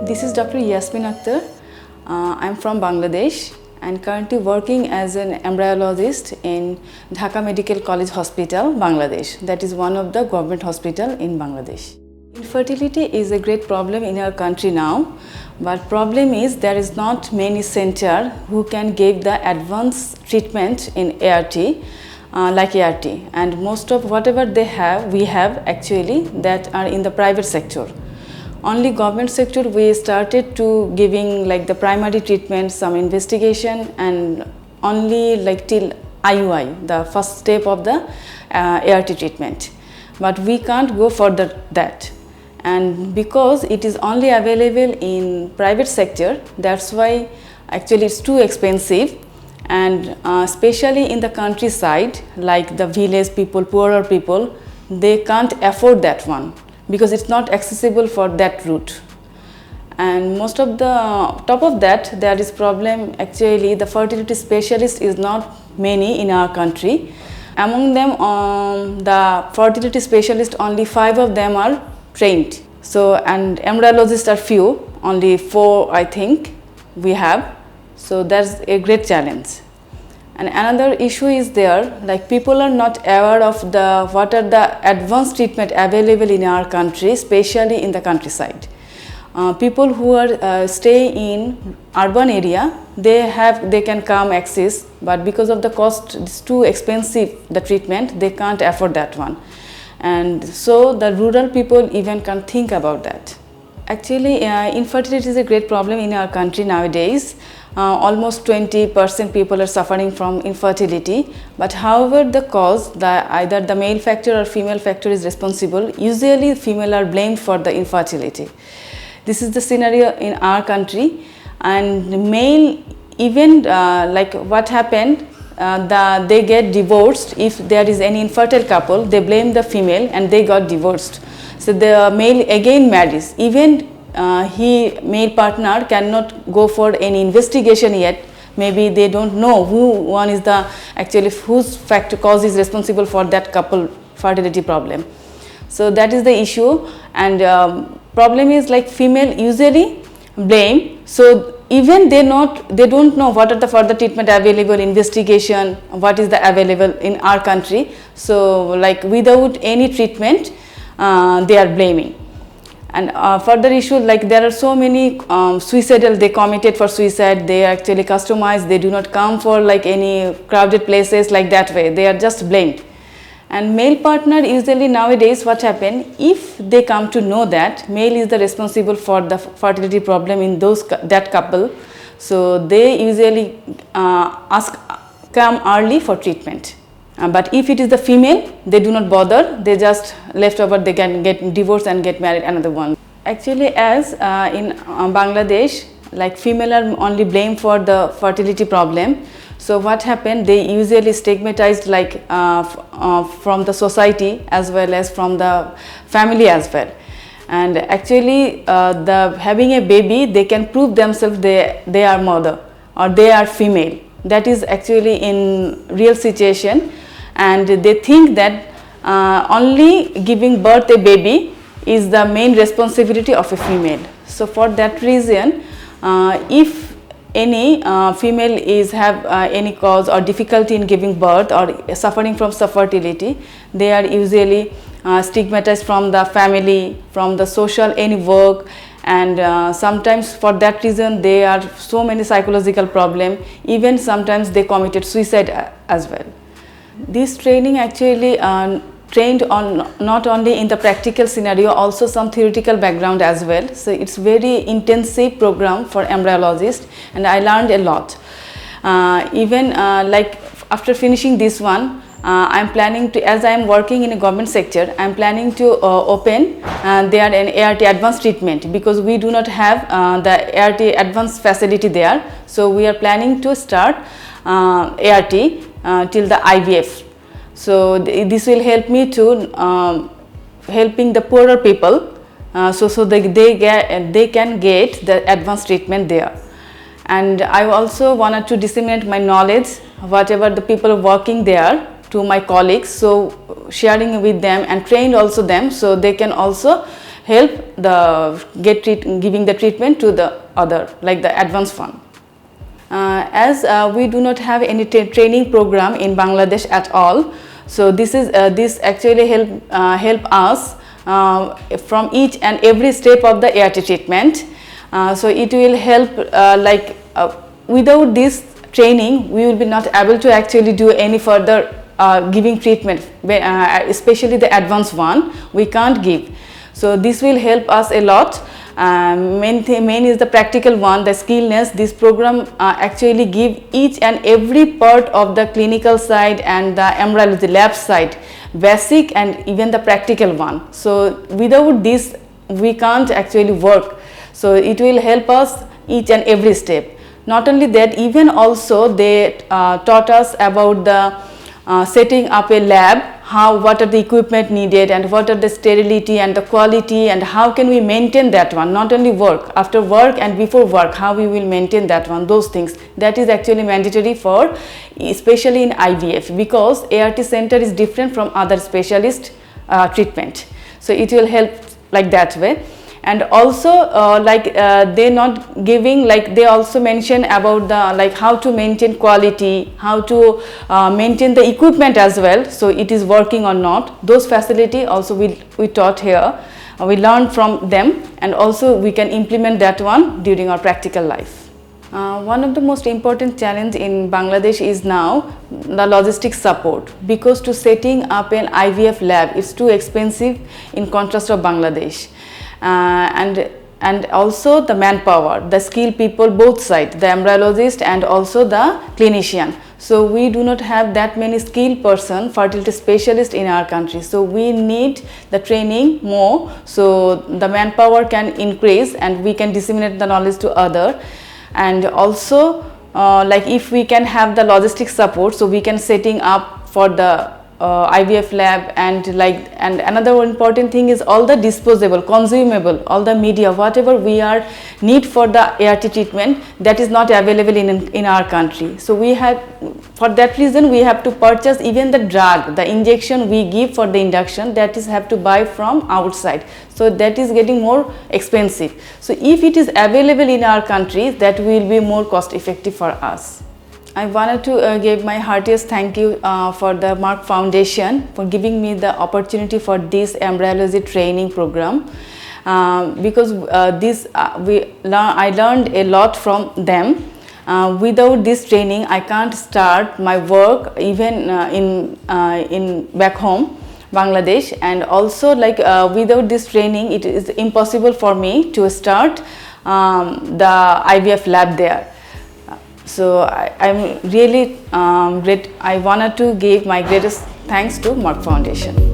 This is Dr. Yeasmin Akhter. I'm from Bangladesh and currently working as an embryologist in Dhaka Medical College Hospital, Bangladesh. That is one of the government hospital in Bangladesh. Infertility is a great problem in our country now, but problem is there is not many center who can give the advanced treatment in ART, like ART, and most of whatever we have actually that are in the private sector. Only government sector we started to giving like the primary treatment, some investigation, and only like till IUI, the first step of the ART treatment. But we can't go further that. And because it is only available in private sector, that's why actually it's too expensive. And especially in the countryside, like the village people, poorer people, they can't afford that one, because it's not accessible for that route. And most of the top of that, there is problem actually the fertility specialist is not many in our country. Among them, the fertility specialist, only 5 of them are trained. So, and embryologists are few, only 4 I think we have. So that's a great challenge. And another issue is there, like people are not aware of what are the advanced treatment available in our country, especially in the countryside. People who are stay in urban area, they can come access, but because of the cost, it's too expensive, the treatment, they can't afford that one. And so the rural people even can't think about that. Actually, infertility is a great problem in our country nowadays. Almost 20% people are suffering from infertility, but however the cause, either the male factor or female factor is responsible. Usually female are blamed for the infertility. This is the scenario in our country, and male even like what happened, they get divorced. If there is any infertile couple, they blame the female and they got divorced. So the male again marries, even male partner cannot go for any investigation yet. Maybe they don't know whose cause is responsible for that couple fertility problem. So that is the issue, and problem is like female usually blame. So even they don't know what are the further treatment available, investigation, what is the available in our country. So like without any treatment, they are blaming. And further issue, like there are so many suicidal, they committed for suicide, they actually customized, they do not come for like any crowded places like that way, they are just blamed. And male partner usually nowadays what happen, if they come to know that male is the responsible for the fertility problem in that couple, so they usually come early for treatment. But if it is the female, they do not bother, they just left over, they can get divorced and get married another one. Actually, as in Bangladesh, like female are only blamed for the fertility problem. So what happened, they usually stigmatized like from the society as well as from the family as well. And actually having a baby, they can prove themselves they are mother or they are female. That is actually in real situation. And they think that only giving birth a baby is the main responsibility of a female. So for that reason, if any female have any cause or difficulty in giving birth or suffering from fertility, they are usually stigmatized from the family, from the social, any work, and sometimes for that reason there are so many psychological problems. Even sometimes they committed suicide as well. This training actually trained on not only in the practical scenario, also some theoretical background as well. So it's very intensive program for embryologists, and I learned a lot. Even like after finishing this one, I'm planning to, as I am working in a government sector, I'm planning to open there an ART advanced treatment, because we do not have the ART advanced facility there. So we are planning to start ART till the IVF. So this will help me to helping the poorer people, so they can get the advanced treatment there. And I also wanted to disseminate my knowledge, whatever the people working there, to my colleagues, so sharing with them and trained also them, so they can also help giving the treatment to the other, like the advanced one. As we do not have any training program in Bangladesh at all, so this actually help us from each and every step of the ART treatment. So it will help without this training we will be not able to actually do any further giving treatment, especially the advanced one we can't give. So this will help us a lot. Main is the practical one, the skillness. This program actually give each and every part of the clinical side and the embryology lab side, basic and even the practical one. So without this we can't actually work. So it will help us each and every step. Not only that, even also they taught us about the setting up a lab, what are the equipment needed and what are the sterility and the quality and how can we maintain that one, not only work, after work and before work, how we will maintain that one, those things. That is actually mandatory for, especially in IVF, because ART center is different from other specialist treatment. So it will help like that way. And also they not giving, like they also mention about the how to maintain quality, how to maintain the equipment as well, so it is working or not. Those facility also we taught here, we learned from them, and also we can implement that one during our practical life. One of the most important challenge in Bangladesh is now the logistics support, because to setting up an IVF lab is too expensive in contrast of Bangladesh. And also the manpower, the skilled people both sides, the embryologist and also the clinician. So we do not have that many skilled person, fertility specialist in our country. So we need the training more, so the manpower can increase and we can disseminate the knowledge to other. And also if we can have the logistics support, so we can setting up for the IVF lab, and another important thing is all the disposable, consumable, all the media, whatever we are need for the ART treatment, that is not available in our country. So we have, for that reason we have to purchase even the drug, the injection we give for the induction, that is have to buy from outside. So that is getting more expensive. So if it is available in our country, that will be more cost effective for us. I wanted to give my heartiest thank you for the Merck Foundation for giving me the opportunity for this embryology training program, because I learned a lot from them. Without this training, I can't start my work even in back home, Bangladesh, and also without this training, it is impossible for me to start the IVF lab there. So I'm really I wanted to give my greatest thanks to Merck Foundation.